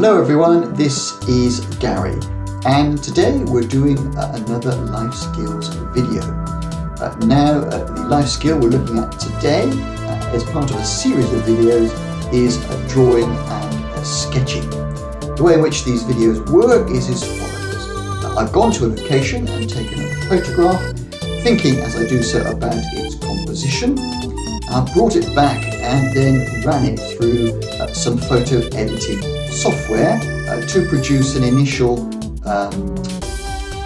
Hello everyone, this is Gary, and today we're doing another life skills video. The life skill we're looking at today as part of a series of videos is drawing and sketching. The way in which these videos work is as follows. I've gone to a location and taken a photograph, thinking as I do so about its composition. I've brought it back and then ran it through some photo editing software to produce an initial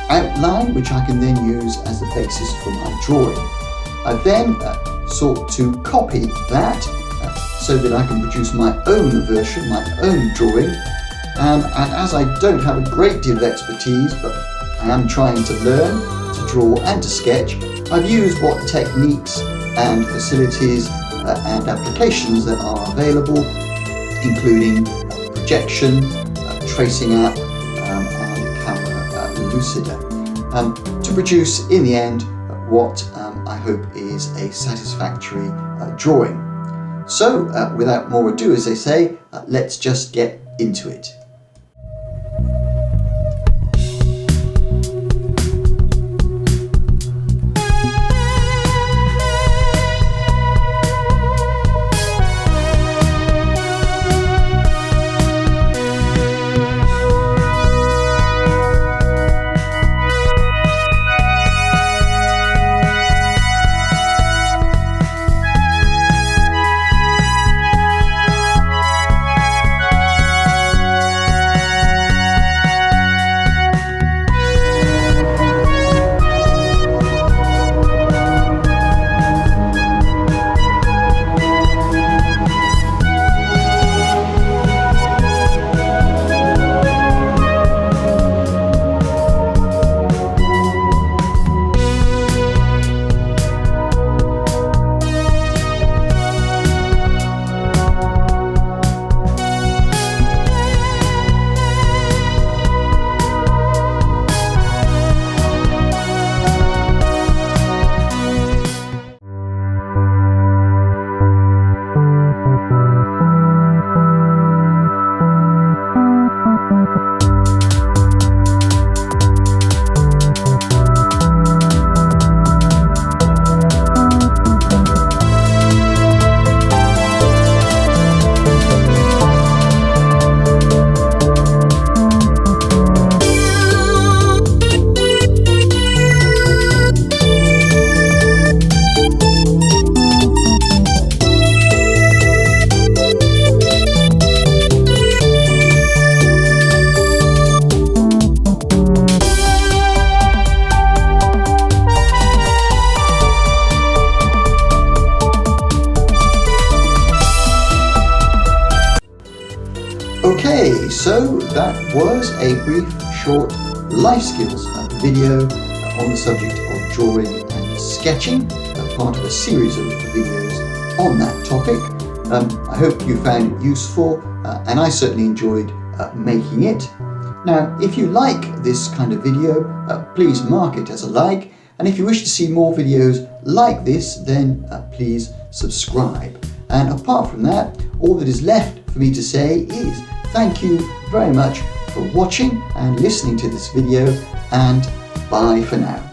outline which I can then use as the basis for my drawing. I then sought to copy that so that I can produce my own version, my own drawing, and as I don't have a great deal of expertise, but I am trying to learn to draw and to sketch, I've used what techniques and facilities and applications that are available, including projection, tracing app, and camera Lucida, to produce in the end what I hope is a satisfactory drawing. So without more ado, as they say, let's just get into it. Okay, so that was a brief, short life skills video on the subject of drawing and sketching, part of a series of videos on that topic. I hope you found it useful, and I certainly enjoyed making it. Now, if you like this kind of video, please mark it as a like, and if you wish to see more videos like this, then please subscribe. And apart from that, all that is left for me to say is thank you very much for watching and listening to this video, and bye for now.